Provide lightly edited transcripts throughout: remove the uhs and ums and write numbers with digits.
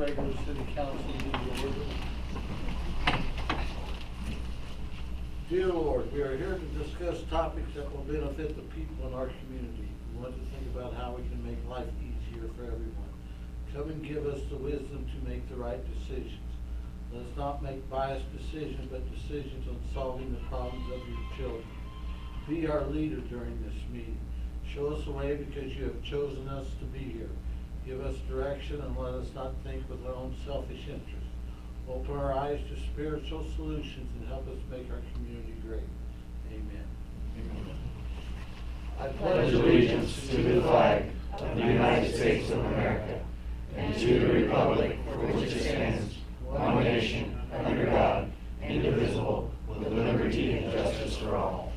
regular city council meeting to order. Dear Lord, we are here to discuss topics that will benefit the people in our community. We want to think about how we can make life easier for everyone. Come and give us the wisdom to make the right decisions. Let us not make biased decisions, but decisions on solving the problems of your children. Be our leader during this meeting. Show us the way because you have chosen us to be here. Give us direction and let us not think with our own selfish interests. Open our eyes to spiritual solutions and help us make our community great. Amen. Amen. I pledge allegiance to the flag of the United States of America and to the republic for which it stands, one nation, under God, indivisible, with liberty and justice for all.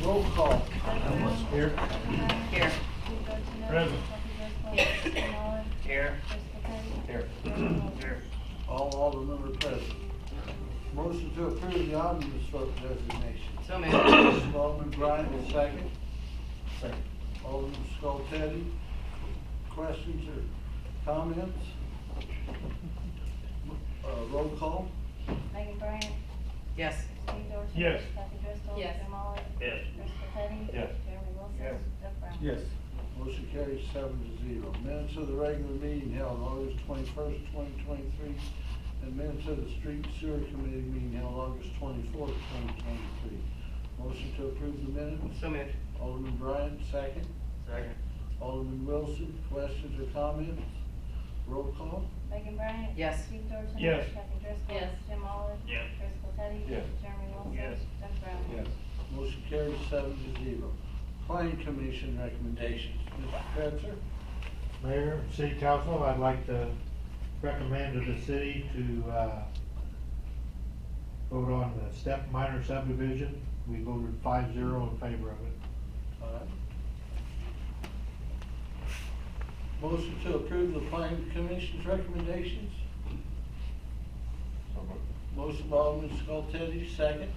Roll call. Here. Here. Present. Here. Here. Here. All aldermen are present. Motion to approve the omnibus vote designation. So moved. Alderman Bryant will second. Second. Alderman Skoltedi. Questions or comments? Roll call. Megan Bryant. Yes. Steve Dorsones. Yes. Kathy Driscoll. Yes. Jim Olive. Yes. Crystal Teddy. Yes. Jeremy Wilson. Yes. Doug Brown. Yes. Motion carries 7-0. Minutes of the regular meeting held August 21st, 2023, and minutes of the Street and Sewer Committee meeting held August 24th, 2023. Motion to approve the minutes. So moved. Alderman Bryant, second. Second. Alderman Wilson, questions or comments? Roll call. Megan Bryant. Yes. Steve Dorsones. Yes. Kathy Driscoll. Yes. Jim Olive. Yes. Crystal Teddy. Yes. Jeremy Wilson. Yes. Doug Brown. Yes. Motion carries 7-0. Planning Commission recommendations. Mr. Kretzer? Mayor, City Council, I'd like to recommend to the city to vote on the minor subdivision. We voted 5-0 in favor of it. All right. Motion to approve the Planning Commission's recommendations. Motion by Alderman Skoltedi, second.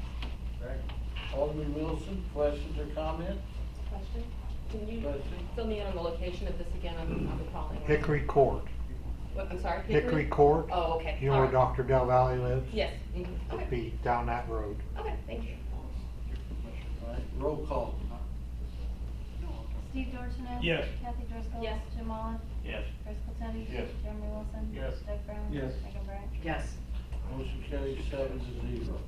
Second. Alderman Wilson, questions or comments? Question? Can you Question. fill me in on the location of this again? I'm recalling. Hickory Court. What, I'm sorry? Hickory Court. Oh, okay. You know where Dr. Del Valle lives? Yes. It'd Okay. be down that road. Okay, thank you. All right, roll call. Steve Dorsones. Yes. Kathy Driscoll. Yes. Jim Olive. Yes. Crystal Teddy. Yes. Jeremy Wilson. Yes. Doug Brown. Yes. Megan Bryant. Yes. Motion carries 7-0.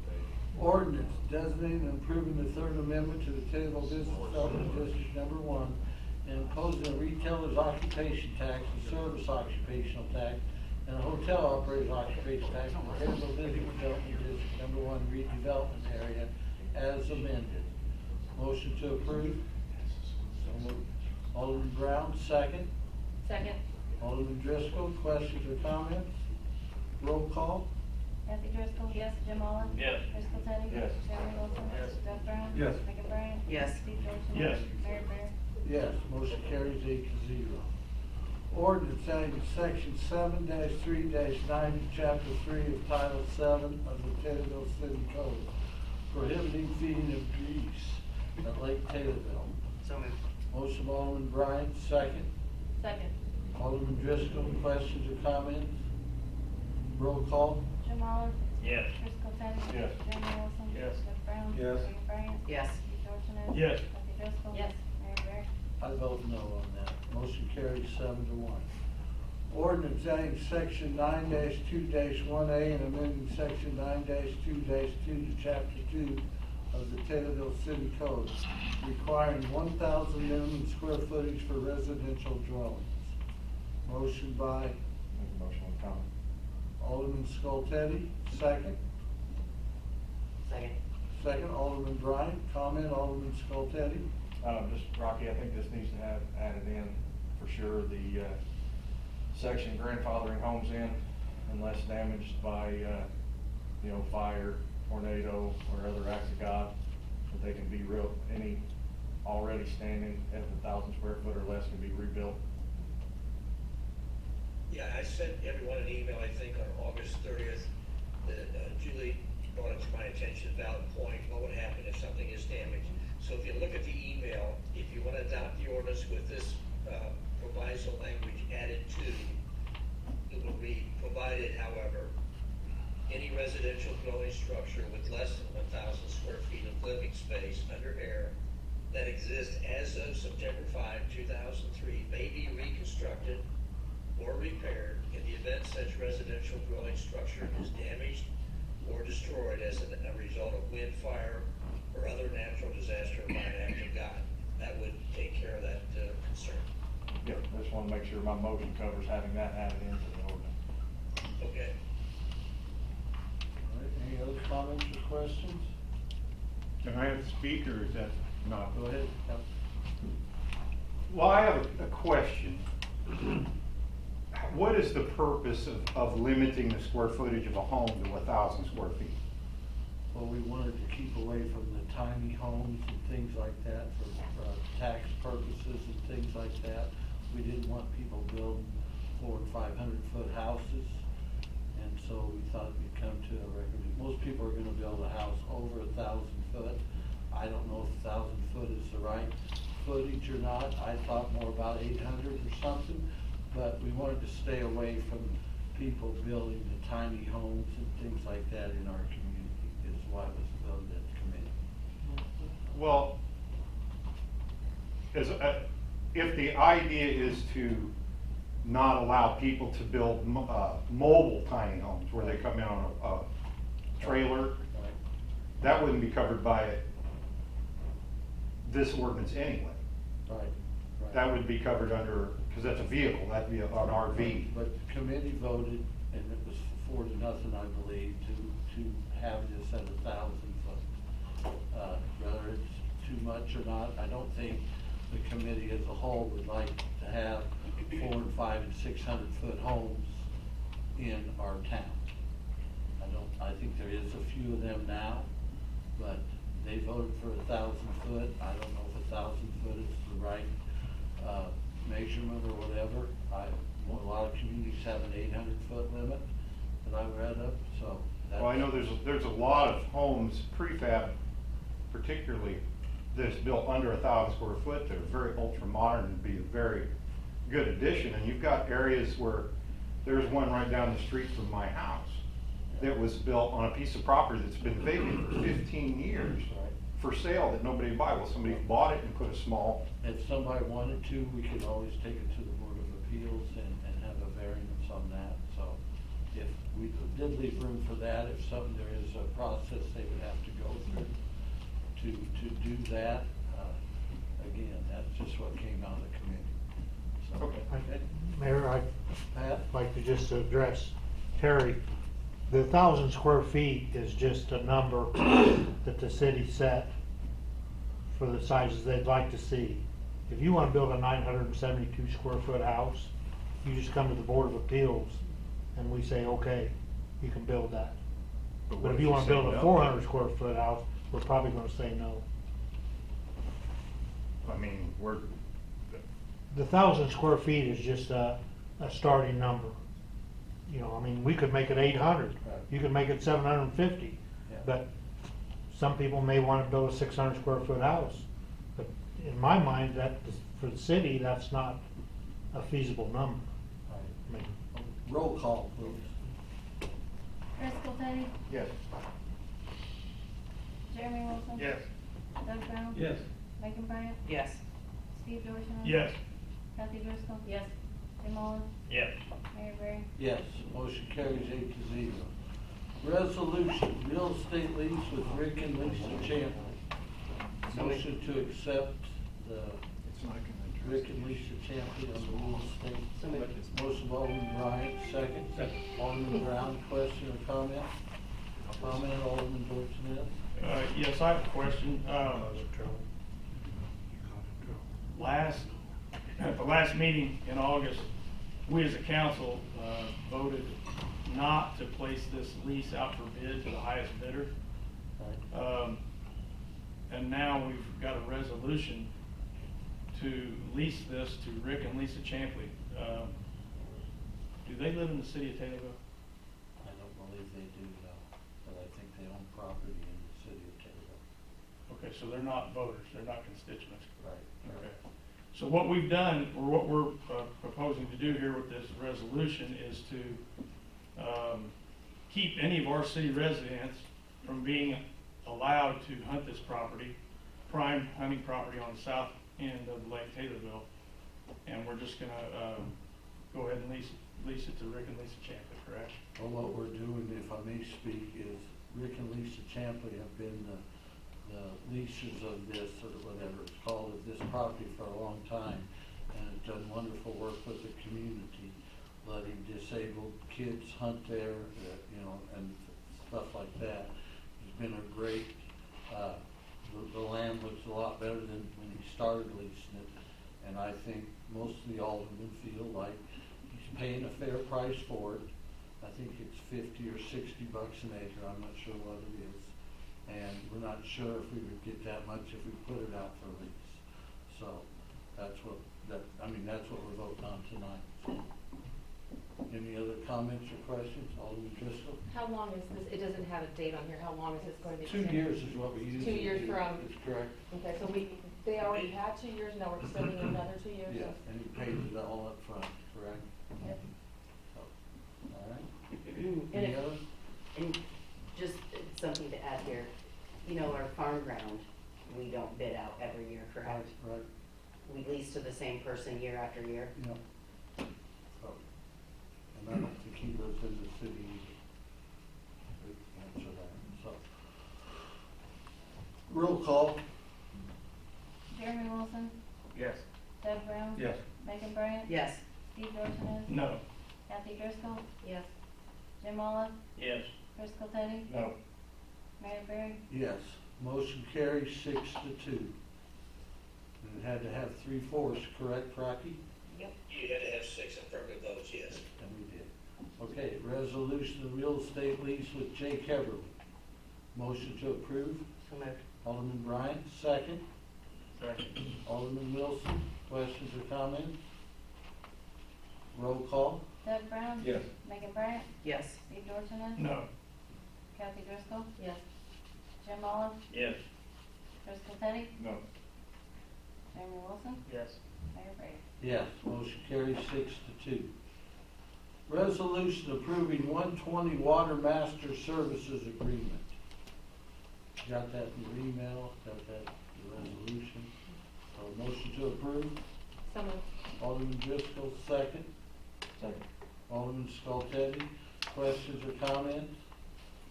Ordinance designating and approving the Third Amendment to the Taylorville Business Development District Number 1 and imposing a retailer's occupation tax, a service occupational tax, and a hotel operator's occupation tax in the Taylorville Business Development District Number 1 redevelopment area as amended. Motion to approve. So moved. Alderman Brown, second. Second. Alderman Driscoll, questions or comments? Roll call. Kathy Driscoll. Yes. Jim Olive. Yes. Crystal Teddy. Yes. Jeremy Wilson. Yes. Doug Brown. Yes. Megan Bryant. Yes. Steve Dorsones. Yes. Mayor Bear. Yes, motion carries 8-0. Ordinance adding section 7-3-9 to chapter 3 of title 7 of the Taylorville City Code, prohibiting feeding of geese at Lake Taylorville. So moved. Motion by Alderman Bryant, second. Second. Alderman Driscoll, questions or comments? Roll call. Jim Olive. Yes. Crystal Teddy. Yes. Jeremy Wilson. Yes. Doug Brown. Yes. Megan Bryant. Yes. Steve Dorsones. Yes. Kathy Driscoll. Yes. Mayor Bear. I vote no on that. Motion carries 7-1. Ordinance adding section 9-2-1A and amending section 9-2-2 to chapter 2 of the Taylorville City Code, requiring 1,000 minimum square footage for residential dwellings. Motion by Motion with comment. Alderman Skoltedi, second. Second. Second, Alderman Bryant. Comment, Alderman Skoltedi. Just Rocky, I think this needs to have added in for sure the section grandfathering homes in unless damaged by fire, tornado, or other acts of God, that they can be any already standing at 1,000 square foot or less can be rebuilt. Yeah, I sent everyone an email, I think, on August 30th, that Julie brought it to my attention, a valid point, what would happen if something is damaged. So if you look at the email, if you want to adopt the ordinance with this proviso language added to. It will read, provided, however, any residential dwelling structure with less than 1,000 square feet of living space under air that exists as of September 5, 2003 may be reconstructed or repaired in the event such residential dwelling structure is damaged or destroyed as a result of wind, fire, or other natural disaster by an act of God. That would take care of that concern. Yeah, I just want to make sure my motion covers having that added into the ordinance. Okay. All right, any other comments or questions? Can I have the speak, or is that not? Go ahead. Yep. Well, I have a question. What is the purpose of limiting the square footage of a home to 1,000 square feet? Well, we wanted to keep away from the tiny homes and things like that for tax purposes and things like that. We didn't want people building 400 and 500 foot houses. And so we thought we'd come to a record. Most people are gonna build a house over 1,000 foot. I don't know if 1,000 foot is the right footage or not. I thought more about 800 or something, but we wanted to stay away from people building the tiny homes and things like that in our community, is why it was built at the committee. Well, if the idea is to not allow people to build mobile tiny homes where they come in on a trailer, Right. that wouldn't be covered by this ordinance anyway. Right, right. That would be covered under, because that's a vehicle, that'd be an RV. But the committee voted, and it was 4-0, I believe, to have this at 1,000 foot. Whether it's too much or not, I don't think the committee as a whole would like to have 400 and 500 and 600 foot homes in our town. I think there is a few of them now, but they voted for 1,000 foot. I don't know if 1,000 foot is the right measurement or whatever. A lot of communities have an 800 foot limit that I read of, so. Well, I know there's a lot of homes, prefab particularly, that's built under 1,000 square foot that are very ultra modern and be a very good addition. And you've got areas where there's one right down the street from my house that was built on a piece of property that's been vacant for 15 years for sale that nobody would buy. Well, somebody bought it and put a small. If somebody wanted to, we could always take it to the Board of Appeals and have a variance on that. So if we did leave room for that, if there is a process they would have to go through to do that, again, that's just what came out of the committee. So, Okay. Mayor, I'd Pat? like to just address Terry. The 1,000 square feet is just a number that the city set for the sizes they'd like to see. If you want to build a 972 square foot house, you just come to the Board of Appeals and we say, okay, you can build that. But if you want to build a 400 square foot house, we're probably going to say no. I mean, The 1,000 square feet is just a starting number. You know, I mean, we could make it 800, Right. you could make it 750, Yeah. but some people may want to build a 600 square foot house. But in my mind, for the city, that's not a feasible number. I mean, Roll call, please. Driscoll Teddy, Yes. Jeremy Wilson. Yes. Doug Brown. Yes. Megan Bryan, Yes. Steve Dorsones. Yes. Kathy Driscoll. Yes. Jim Mullins, Yes. Mary Berry. Yes, motion carries 8-0. Resolution, real estate lease with Rick and Lisa Champlin. Motion to accept the Rick and Lisa Champlin on the real estate. Motion by Alderman Bryant, second. Alderman Brown, question or comment? Comment, Alderman Dorsones. Yes, I have a question. At the last meeting in August, we as a council voted not to place this lease out for bid to the highest bidder. And now we've got a resolution to lease this to Rick and Lisa Champlin. Do they live in the city of Taylorville? I don't believe they do, no, but I think they own property in the city of Taylorville. Okay, so they're not voters, they're not constituents. Right. Okay. So what we've done, or what we're proposing to do here with this resolution is to keep any of our city residents from being allowed to hunt this property, prime hunting property on the south end of Lake Taylorville. And we're just gonna go ahead and lease it to Rick and Lisa Champlin, correct? Well, what we're doing, if I may speak, is Rick and Lisa Champlin have been the leases of this, or whatever it's called, of this property for a long time, and have done wonderful work with the community, letting disabled kids hunt there, you know, and stuff like that. It's been a great, the land looks a lot better than when he started leasing it, and I think most of the aldermen feel like he's paying a fair price for it. I think it's 50 or 60 bucks an acre, I'm not sure what it is. And we're not sure if we would get that much if we put it out for lease. So that's what we're voting on tonight. So, any other comments or questions? Alderman Driscoll? How long is this, it doesn't have a date on here, how long is this going to be? 2 years is what we usually do. 2 years from. That's correct. Okay, so they already had 2 years, now we're extending another 2 years? Yeah, and he pays it all up front, correct? Yep. So, all right. And Any it- other? And just something to add here, you know, our farm ground, we don't bid out every year, correct? Right. We lease to the same person year after year. Yeah. So, and I don't think he lives in the city either. We can answer that, so. Roll call. Jeremy Wilson, Yes. Doug Brown. Yes. Megan Bryant. Yes. Steve Dorsones. No. Kathy Driscoll. Yes. Jim Olive. Yes. Chris Teddy. No. Mary Berry. Yes, motion carries 6-2. And it had to have 3/4, correct, Rocky? You had to have 6 affirmative votes, yes. And we did. Okay, resolution of real estate lease with Jake Heverly. Motion to approve. So moved. Alderman Bryant, second. Second. Alderman Wilson, questions or comments? Roll call. Doug Brown. Yes. Megan Bryant. Yes. Steve Dorsones. No. Kathy Driscoll. Yes. Jim Olive. Yes. Chris Teddy. No. Jeremy Wilson. Yes. Mayor Berry. Yes, motion carries 6-2. Resolution approving 120 Water Master Services Agreement. Got that in your email, got that in the resolution. So motion to approve. So moved. Alderman Driscoll, second. Second. Alderman Skoltedi, questions or comments?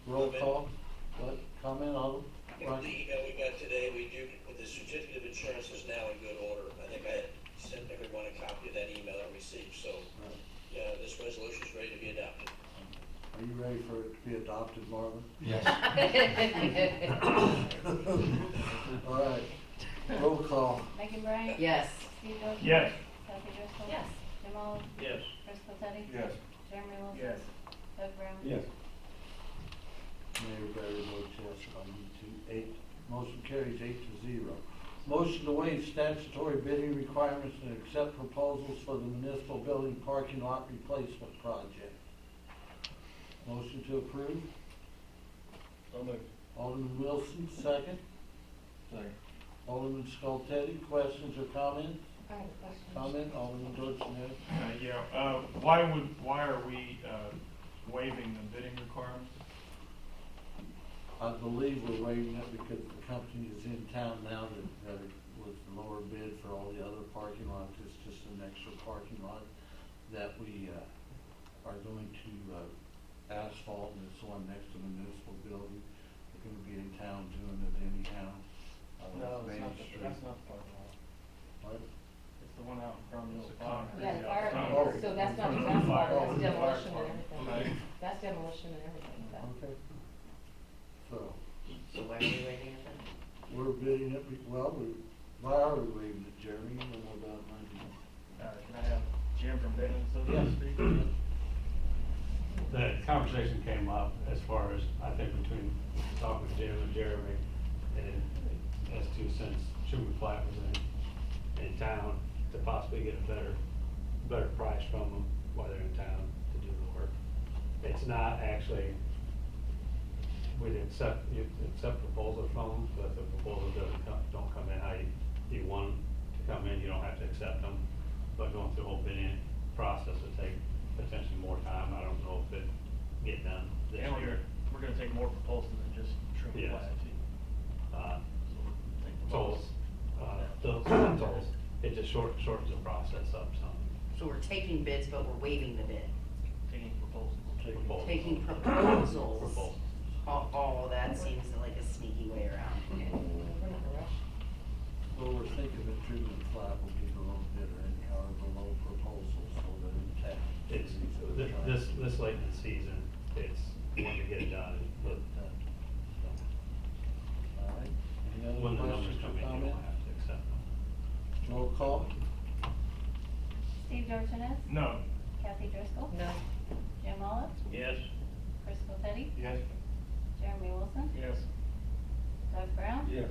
Roll call. What, comment, Alderman? The email we got today, the certificate of insurance is now in good order. I think I had sent everyone a copy of that email I received, so, yeah, this resolution is ready to be adopted. Are you ready for it to be adopted, Marvin? Yes. All right, roll call. Megan Bryant. Yes. Steve Dorsones. Yes. Kathy Driscoll. Yes. Jim Olive. Yes. Chris Teddy. Yes. Jeremy Wilson. Yes. Doug Brown. Yes. Mayor Barry votes yes on you 8. Motion carries 8-0. Motion to waive statutory bidding requirements and accept proposals for the municipal building parking lot replacement project. Motion to approve. So moved. Alderman Wilson, second. Second. Alderman Skoltedi, questions or comments? I have a question. Comment, Alderman Dorsones. Why are we waiving the bidding requirements? I believe we're waiving it because the company is in town now that it was the lower bid for all the other parking lots. It's just an extra parking lot that we are going to asphalt, and it's the one next to the municipal building. We're gonna be in town doing it anyhow. Main Street. That's not the parking lot. What? It's the one out in front of the concrete. Yeah, the fire, Oh. so that's not In just front asphalt, of the that's fire demolition and department. everything. That's demolition and everything, so. Okay. So, So why are we waiting at that? we're bidding it, why are we waiving it, Jeremy? You know more about it than I do. Can I have Jim from Dayton Yes. speak? The conversation came up as far as, I think, between talking with Jim and Jeremy, and as to since Sugar Flat was in town, to possibly get a better price from them while they're in town to do the work. It's not actually, we'd accept proposals from them, but if the proposal don't come in how you want them to come in, you don't have to accept them, but going through the whole bidding process would take potentially more time. I don't know if it get done this And year. we're gonna take more proposals than just trim and Yes. flat too. Uh, So we're gonna take Tolls, proposals. those tolls, it just shortens the process up some. So we're taking bids, but we're waiving the bid. Taking proposals. Proposals. Taking proposals. Proposals. Oh, that seems like a sneaky way around. We're not rushed. Well, we're thinking that Truman and Flat will be the low bidder anyhow, or the low proposal, so that It's, this late in the season, it's when to get it done, but, All right, any other when the numbers questions or come in, you comments? don't have to accept them. Roll call? Steve Dorsones, No. Kathy Driscoll, No. Jim Olive, Yes. Chris Popetti, Yes. Jeremy Wilson, Yes. Doug Brown, Yes.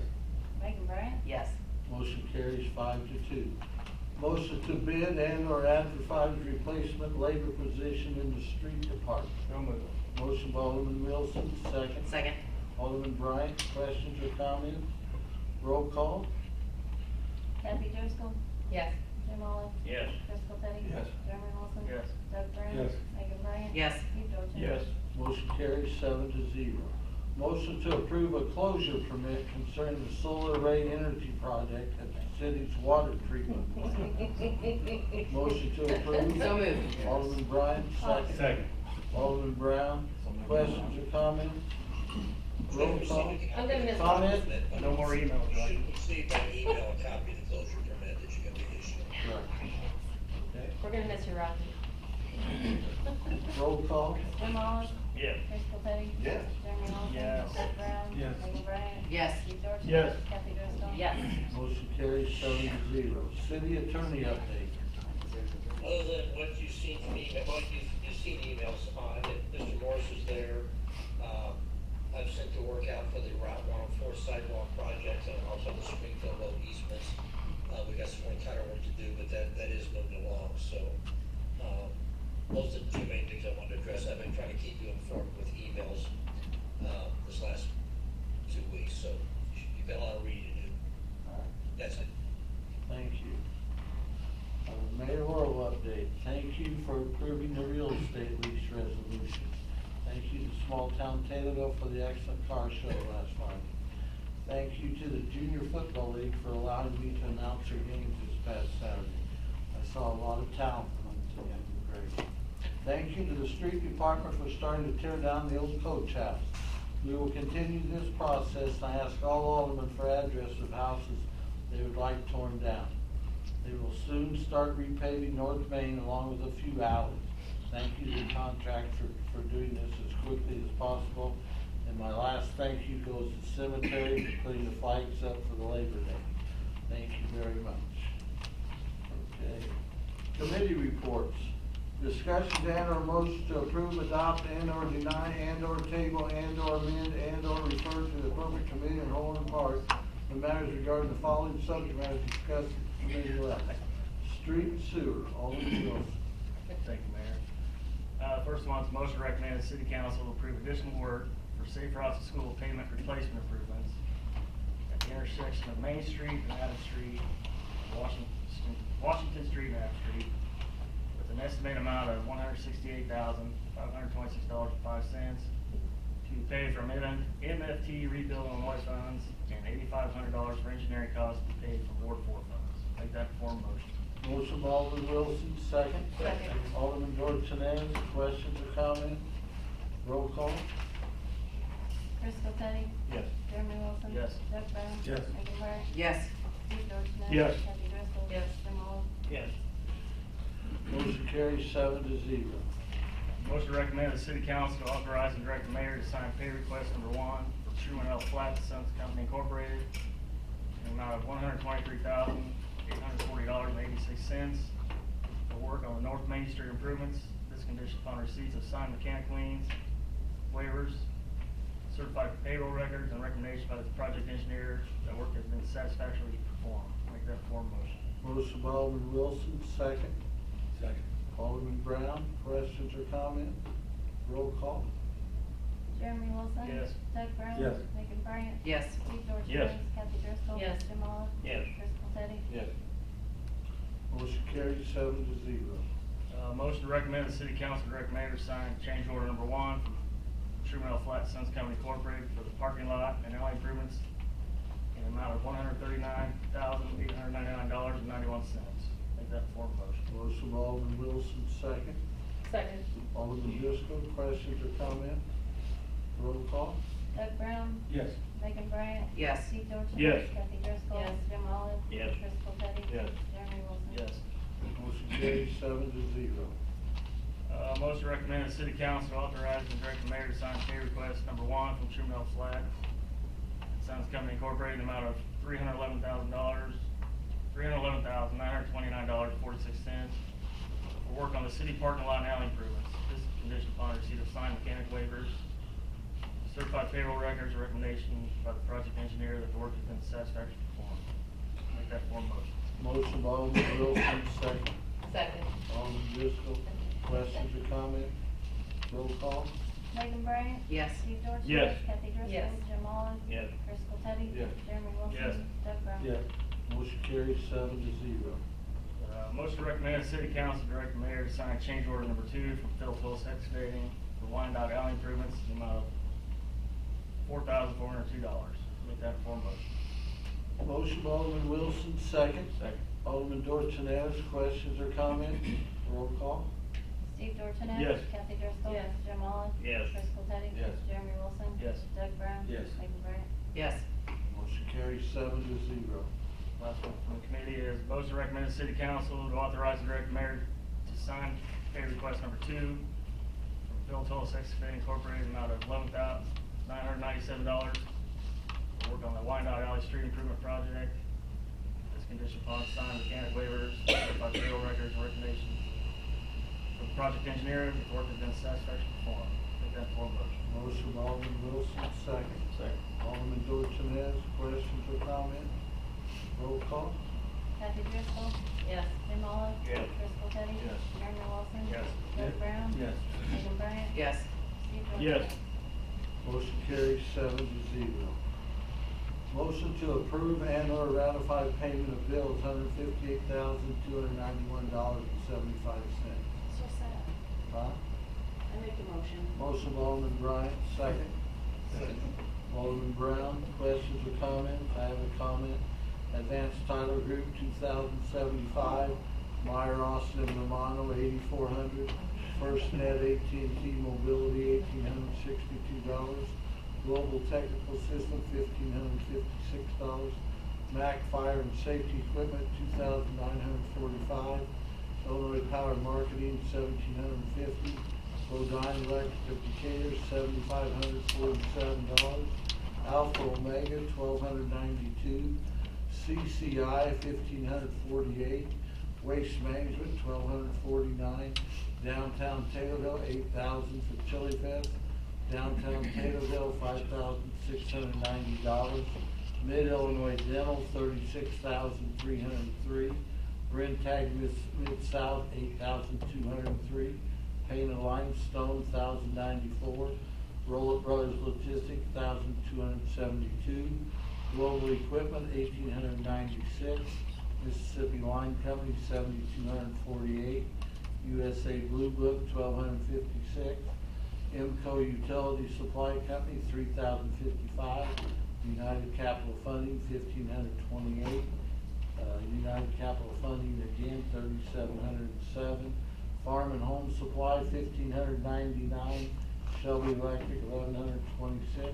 Megan Bryan, Yes. Motion carries 5-2. Motion to bid and or advertise replacement labor position in the street department. So moved. Motion by Alderman Wilson, second. Second. Alderman Bryant, questions or comments? Roll call? Kathy Driscoll, Yes. Jim Olive, Yes. Chris Popetti, Yes. Jeremy Wilson, Yes. Doug Brown, Yes. Megan Bryan, Yes. Steve Dorsones. Yes. Motion carries 7-0. Motion to approve a closure permit concerning the solar array energy project at the city's water treatment plant. Motion to approve. So moved. Alderman Bryant, second. Second. Alderman Brown, questions or comments? Roll call. I'm gonna miss. Comment? No more emails, You right? should receive by email a copy of the closure permit that you're gonna be issuing. Okay. We're gonna miss you, Rocky. Roll call. Jim Olive, Yes. Chris Popetti, Yes. Jeremy Wilson, Yes. Doug Brown, Yes. Megan Bryan, Yes. Steve Dorsones. Yes. Kathy Driscoll. Yes. Motion carries 7-0. City attorney update. Other than what you've seen from email, well, you've seen emails on it, Mr. Morris was there. I've sent the work out for the Route 104 sidewalk project and also the Springfield Road easements. We got some more tighter work to do, but that is moving along, so, those are the two main things I wanted to address. I've been trying to keep you informed with emails, this last 2 weeks, so you've got a lot of reading to do. That's it. Thank you. Mayoral update. Thank you for approving the real estate lease resolution. Thank you to Small Town Taylorville for the excellent car show last Friday. Thank you to the Junior Football League for allowing me to announce their games this past Saturday. I saw a lot of talent from them today. Great. Thank you to the street department for starting to tear down the old coach house. We will continue this process. I ask all aldermen for addresses of houses they would like torn down. They will soon start repaving North Main along with a few alleys. Thank you to the contractor for doing this as quickly as possible. And my last thank you goes to cemetery for putting the flags up for the Labor Day. Thank you very much. Okay. Committee reports. Discussions and or motion to approve, adopt, and or deny, and or table, and or amend, and or refer to the appropriate committee in whole and part the matters regarding the following subject matters discussed at committee level. Street and sewer, Alderman Wilson. Thank you, Mayor. First one is motion to recommend the city council approve additional work for safe routes to school pavement replacement improvements at the intersection of Main Street and Adams Street, Washington Street and Adams Street, with an estimated amount of $168,526.05 to be paid from MFT rebuild Illinois funds and $8,500 for engineering costs to be paid from Ward 4 funds. Make that form motion. Motion by Alderman Wilson, second. Second. Alderman Dorsones, questions or comments? Roll call. Chris Popetti, Yes. Jeremy Wilson. Yes. Doug Brown. Yes. Megan Bryan, Yes. Steve Dorsones. Yes. Kathy Driscoll. Yes. Jim Olive. Yes. Motion carries 7-0. Motion to recommend the city council to authorize and direct the mayor to sign pay request number 1 for Truman L. Flat Sons Company Incorporated in the amount of $123,840.86 for work on the North Main Street improvements. This condition upon receipts of signed mechanical liens, waivers, certified payroll records, and recommendation by the project engineer that work has been satisfactorily performed. Make that form motion. Motion by Alderman Wilson, second. Second. Alderman Brown, questions or comments? Roll call. Jeremy Wilson. Yes. Doug Brown. Yes. Megan Bryan. Yes. Steve Dorsones. Yes. Kathy Driscoll. Yes. Jim Olive. Yes. Chris Popetti. Yes. Motion carries 7-0. Motion to recommend the city council direct mayor to sign change order number 1 from Trumanell Flat Sons Company Incorporated for the parking lot and alley improvements in an amount of $139,899.91. Make that form motion. Motion by Alderman Wilson, second. Second. Alderman Driscoll, questions or comments? Roll call. Doug Brown? Yes. Megan Bryan? Yes. Steve Dorsones? Yes. Kathy Driscoll? Yes. Jim Olive? Yes. Crystal Petty? Yes. Jeremy Wilson? Yes. Motion carries 7-0. Motion to recommend the city council authorize and direct the mayor to sign pay request number 1 from Trumanell Flat Sons Company Incorporated in the amount of $311,929.46 for work on the city parking lot and alley improvements. This is conditioned upon receipt of signed mechanic waivers, certified payroll records, a recommendation by the project engineer that the work has been satisfactorily performed. Make that form motion. Motion by Alderman Wilson, second. Second. Alderman Driscoll, questions or comments? Roll call. Megan Bryan? Yes. Steve Dorsones? Yes. Kathy Driscoll? Yes. Jim Olive? Yes. Crystal Petty? Yes. Jeremy Wilson? Yes. Doug Brown? Motion carries 7-0. Motion to recommend the city council direct the mayor to sign change order number 2 from Taylorville Excavating for Wyandotte Alley improvements in the amount of $4,402. Make that a form motion. Motion by Alderman Wilson, second. Second. Alderman Dorsones, questions or comments? Roll call. Steve Dorsones? Yes. Kathy Driscoll? Yes. Jim Olive? Yes. Crystal Petty? Yes. Jeremy Wilson? Yes. Doug Brown? Yes. Megan Bryan? Yes. Motion carries 7-0. Last one from the committee is motion to recommend the city council to authorize the direct mayor to sign pay request number 2 from Bill Tullis Excavating Incorporated in the amount of $11,997 for work on the Wyandotte Alley Street Improvement Project. This condition upon signed mechanic waivers, certified payroll records, and recommendation from the project engineer that the work has been satisfactorily performed. Make that form motion. Motion by Alderman Wilson, second. Second. Alderman Dorsones, questions or comments? Roll call. Kathy Driscoll? Yes. Jim Olive? Yes. Crystal Petty? Yes. Jeremy Wilson? Yes. Doug Brown? Yes. Megan Bryan? Yes. Steve Dorsones? Yes. Motion carries 7-0. Motion to approve and/or ratify payment of bills, $158,291.75. So sad. Huh? I make the motion. Motion by Alderman Bryant, second. Alderman Brown, questions or comments? I have a comment. Advanced Tyler Group, 2,075. Meyer, Austin, and Romano, 8,400. First Net AT&T Mobility, $1,862. Global Technical System, $1,556. Mac Fire and Safety Equipment, $2,945. Illinois Power Marketing, $1,750. Bodine Electric of Decatur, $7,547. Alpha Omega, $1,292. CCI, $1,548. Waste Management, $1,249. Downtown Taylorville, $8,000 for Chili Fest. Downtown Taylorville, $5,690. Mid-Illinois Dental, $36,303. Brentag Mid-South, $8,203. Payne and Limestone, $1,094. Roller Brothers Logistics, $1,272. Global Equipment, $1,896. Mississippi Line Company, $7,248. USA Blue Book, $1,256. IMCO Utility Supply Company, $3,055. United Capital Funding, $1,528. United Capital Funding again, $3,707. Farm and Home Supply, $1,599. Shelby Electric, $1,126.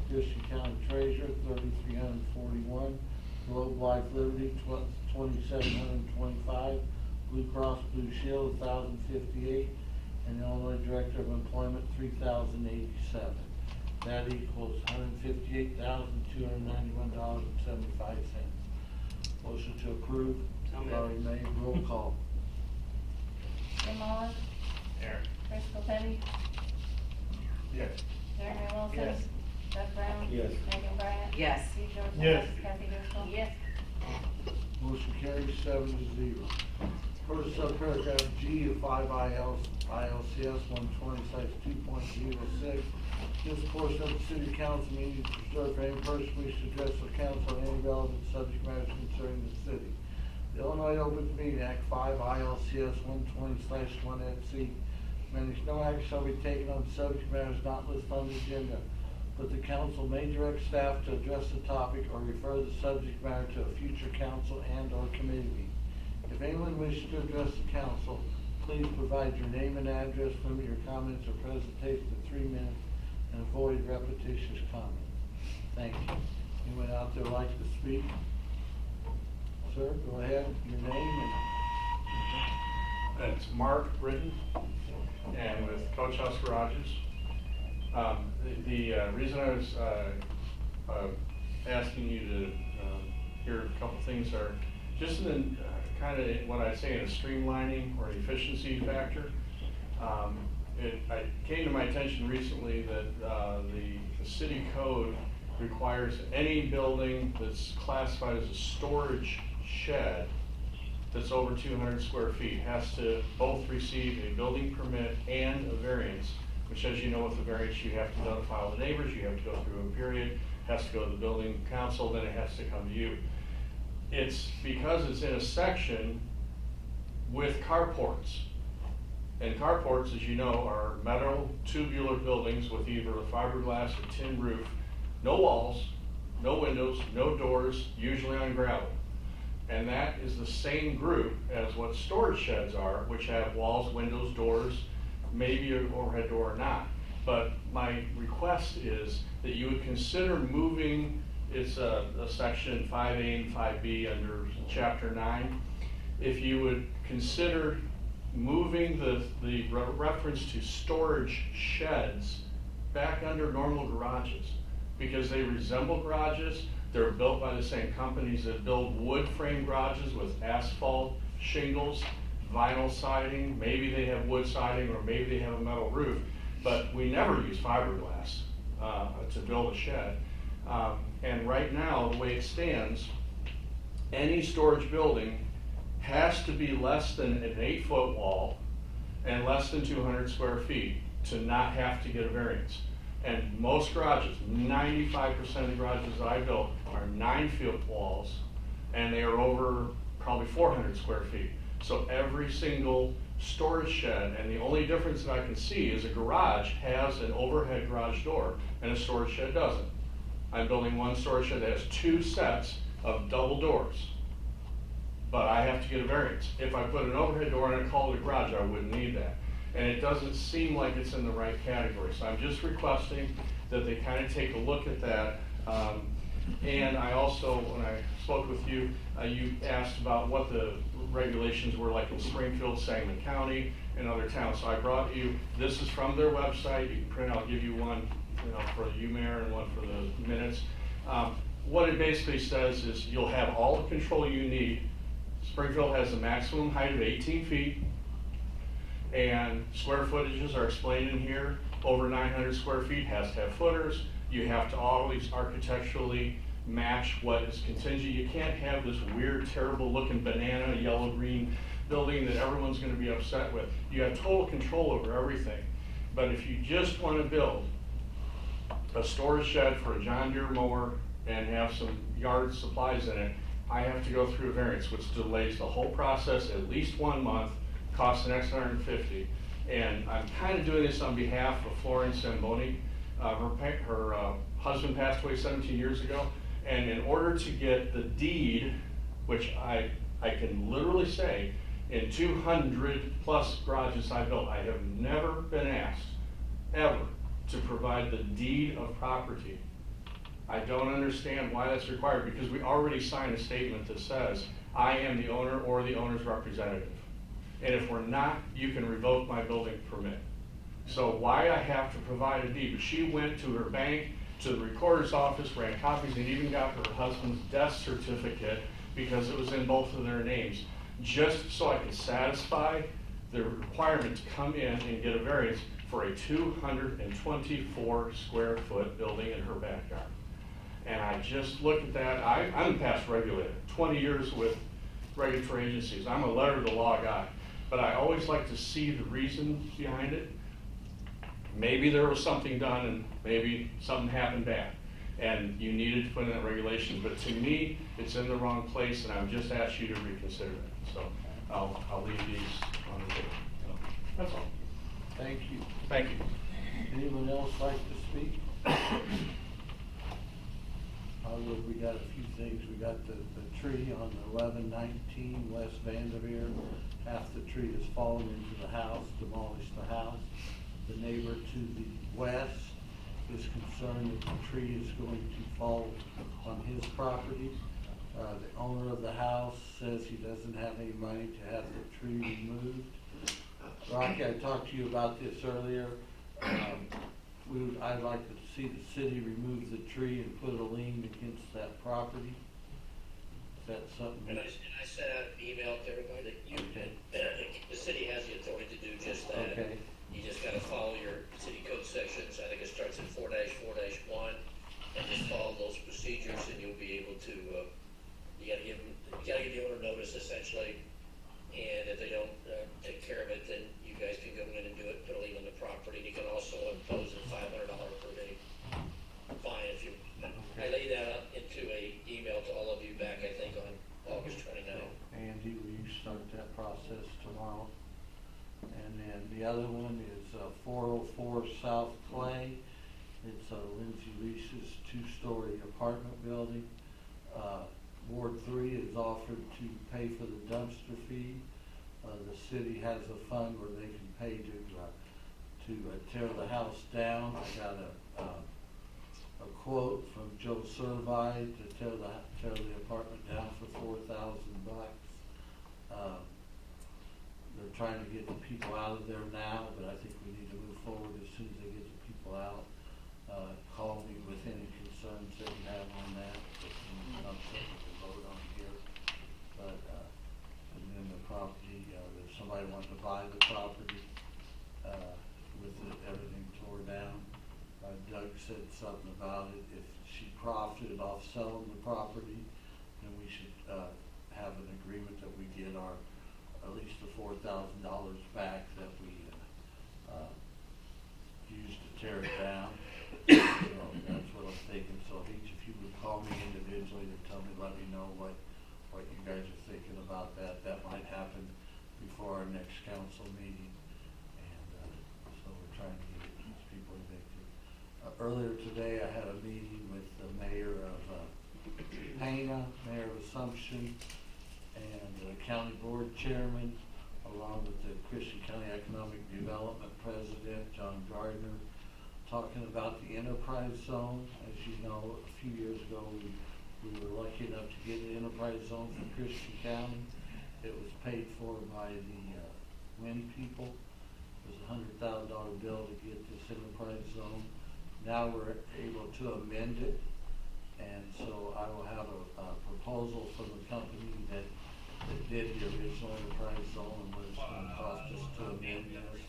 Christian County Treasurer, $3,341. Globe Life Liberty, $2,725. Blue Cross Blue Shield, $1,058. And Illinois Director of Employment, $3,087. That equals $158,291.75. Motion to approve. So moved. Already made. Roll call. Jim Olive? Here. Crystal Petty? Yes. Jeremy Wilson? Yes. Doug Brown? Yes. Megan Bryan? Yes. Steve Dorsones? Yes. Kathy Driscoll? Yes. Motion carries 7-0. First subparagraph G of 5 ILCS 120/2.06. This portion of the city council meeting is reserved for any person wishing to address the council on any relevant subject matters concerning the city. Illinois Open Meeting Act 5 ILCS 120/1FC. Managed no action shall be taken on subject matters not listed on the agenda, but the council may direct staff to address the topic or refer the subject matter to a future council and/or committee meeting. If anyone wishes to address the council, please provide your name and address, limit your comments or presentation to 3 minutes, and avoid repetitious comments. Thank you. Anyone out there like to speak? Sir, go ahead, your name It's Mark Britton, and with Coach House Garages. The reason I was asking you to hear a couple things are just in kind of what I'd say in a streamlining or efficiency factor. It came to my attention recently that the city code requires any building that's classified as a storage shed that's over 200 square feet has to both receive a building permit and a variance, which, as you know, with the variance, you have to notify all the neighbors, you have to go through a period, has to go to the building council, then it has to come to you. It's because it's in a section with carports. And carports, as you know, are metal tubular buildings with either a fiberglass or tin roof, no walls, no windows, no doors, usually on gravel. And that is the same group as what storage sheds are, which have walls, windows, doors, maybe an overhead door or not. But my request is that you would consider moving, it's a section 5A and 5B under chapter 9. If you would consider moving the reference to storage sheds back under normal garages, because they resemble garages. They're built by the same companies that build wood frame garages with asphalt shingles, vinyl siding, maybe they have wood siding or maybe they have a metal roof, but we never use fiberglass to build a shed. And right now, the way it stands, any storage building has to be less than an 8-foot wall and less than 200 square feet to not have to get a variance. And most garages, 95% of the garages that I built are 9-foot walls, and they are over probably 400 square feet. So every single storage shed, and the only difference that I can see is a garage has an overhead garage door, and a storage shed doesn't. I'm building one storage shed that has 2 sets of double doors, but I have to get a variance. If I put an overhead door and I call it a garage, I wouldn't need that. And it doesn't seem like it's in the right category. So I'm just requesting that they kind of take a look at that. And I also, when I spoke with you, you asked about what the regulations were like in Springfield, Sangamon County, and other towns. So I brought you, this is from their website. You can print, I'll give you one for the UMayor and one for the minutes. What it basically says is you'll have all the control you need. Springfield has a maximum height of 18 feet. And square footages are explained in here. Over 900 square feet has to have footers. You have to always architecturally match what is contingent. You can't have this weird, terrible looking banana, yellow-green building that everyone's gonna be upset with. You have total control over everything. But if you just wanna build a storage shed for a John Deere mower and have some yard supplies in it, I have to go through a variance, which delays the whole process at least 1 month, costs an extra $150. And I'm kind of doing this on behalf of Florence Zamboni. Her husband passed away 17 years ago. And in order to get the deed, which I can literally say, in 200 plus garages I built, I have never been asked, ever, to provide the deed of property. I don't understand why that's required, because we already signed a statement that says, I am the owner or the owner's representative. And if we're not, you can revoke my building permit. So why I have to provide a deed? She went to her bank, to the recorder's office, ran copies, and even got her husband's death certificate because it was in both of their names, just so I could satisfy the requirement to come in and get a variance for a 224 square foot building in her backyard. And I just look at that. I'm a past regulator, 20 years with regulatory agencies. I'm a letter of the law guy. But I always like to see the reason behind it. Maybe there was something done and maybe something happened bad. and you needed to put in that regulations, but to me, it's in the wrong place, and I would just ask you to reconsider that. So I'll leave these on the table. So, that's all. Thank you. Thank you. Anyone else like to speak? We got a few things. We got the tree on 1119 West Vanderveer. Half the tree has fallen into the house, demolished the house. The neighbor to the west is concerned that the tree is going to fall on his property. The owner of the house says he doesn't have any money to have the tree removed. Rocky, I talked to you about this earlier. I'd like to see the city remove the tree and put a lien against that property. Is that something? And I sent out an email to everybody that Okay. the city has the authority to do just that. Okay. You just gotta follow your city code sections. I think it starts at 4-4-1, and just follow those procedures, and you'll be able to, you gotta give the owner notice essentially, and if they don't take care of it, then you guys can go in and do it, put a lien on the property, and you can also impose a $500 per day fine if you, I laid that out into a email to all of you back, I think, on August 29th. Andy, will you start that process tomorrow? And then the other one is 404 South Clay. It's Lindsay Reese's two-story apartment building. Ward 3 is offered to pay for the dumpster fee. The city has a fund where they can pay to tear the house down. I got a quote from Joe Survey to tear the apartment down for $4,000. They're trying to get the people out of there now, but I think we need to move forward as soon as they get the people out. Call me with any concerns that you have on that. I'm sure we can vote on here. But, and then the property, if somebody wanted to buy the property, with everything tore down, Doug said something about it. If she profited off selling the property, then we should, have an agreement that we get at least the $4,000 back that we, used to tear it down. So that's what I'm thinking. So if you would call me individually to tell me, let me know what you guys are thinking about that. That might happen before our next council meeting. And, so we're trying to get these people evicted. Earlier today, I had a meeting with the mayor of, Pana, mayor of Assumption, and the county board chairman, along with the Christian County Economic Development president, John Gardner, talking about the enterprise zone. As you know, a few years ago, we were lucky enough to get an enterprise zone for Christian County. It was paid for by the Wind people. It was a $100,000 bill to get this enterprise zone. Now we're able to amend it, and so I will have a proposal from the company that did the original enterprise zone and what it's going to cost us to amend this,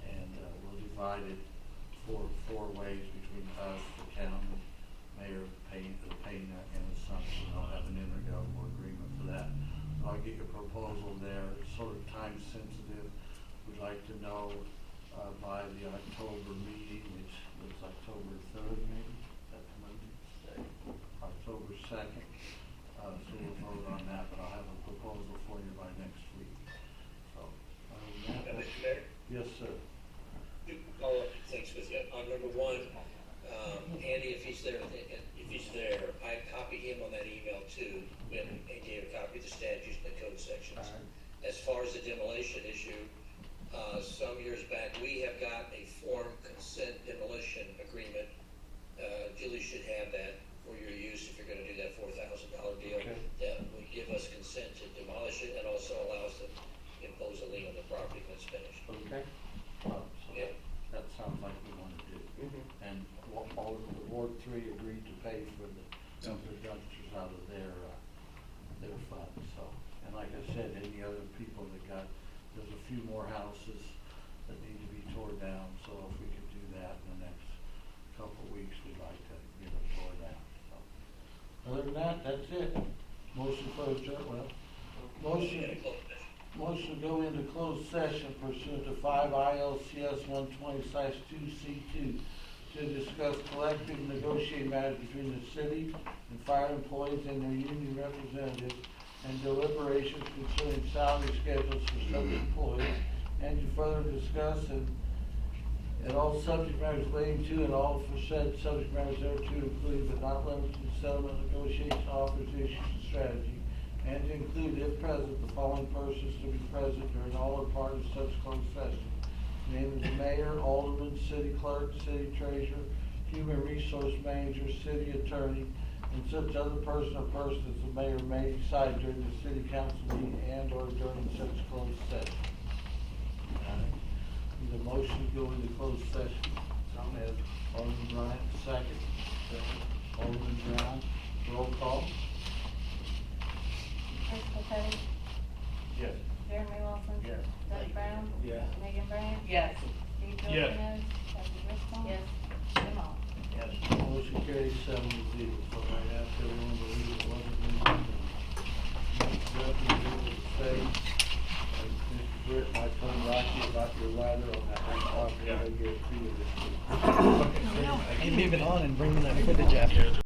and we'll divide it four ways between us, the county, mayor, Payne, and Assumption. I'll have an intergovernmental agreement for that. I'll get your proposal there. It's sort of time sensitive. We'd like to know by the October meeting, which was October 3rd, maybe. That's Monday. October 2nd. So we'll vote on that, but I'll have a proposal for you by next week. So, Mr. Mayor? Yes, sir. Two follow-up things with you. On number one, Andy, if he's there, I copied him on that email too, and gave a copy of the statutes and the code sections. All right. As far as the demolition issue, some years back, we have got a form consent demolition agreement. Julie should have that for your use if you're gonna do that $4,000 deal. Okay. That would give us consent to demolish it and also allow us to impose a lien on the property when it's finished. Okay. So Yeah. that sounds like we want to do. And all of the Ward 3 agreed to pay for the dumpsters out of their funds. So, and like I said, any other people that there's a few more houses that need to be tore down. So if we could do that in the next couple of weeks, we'd like to get it tore down. So, other than that, that's it. Motion for adjournment. Motion to go into closed session pursuant to 5 ILCS 120/2C2 to discuss collective negotiating matters between the city and fire employees and their union representatives, and deliberations concerning salary schedules for such employees, and to further discuss and all subject matters relating to and all for said subject matters thereto, including but not limited to settlement, negotiation, offers, issues, and strategy, and to include, if present, the following persons to be present during all or part of such closed session. Name of the mayor, alderman, city clerk, city treasurer, human resource manager, city attorney, and such other person or persons as the mayor may decide during the city council meeting and or during such closed session. Need a motion to go into closed session. Alderman Bryant, second. Alderman Brown, roll call. Crystal Petty, Yes. Jeremy Wilson. Yes. Doug Brown. Yes. Megan Brand. Yes. Steve Yes. Dorsones. Kathy Driscoll. Yes. Jim Oliver. Yes. Motion carries 7-0. So I ask everyone to leave it wasn't in the room. Next up, we will say, Mr. Britt, I told Rocky about your ladder on that one property, I get a fee of this. Hey, moving on and bringing that footage after.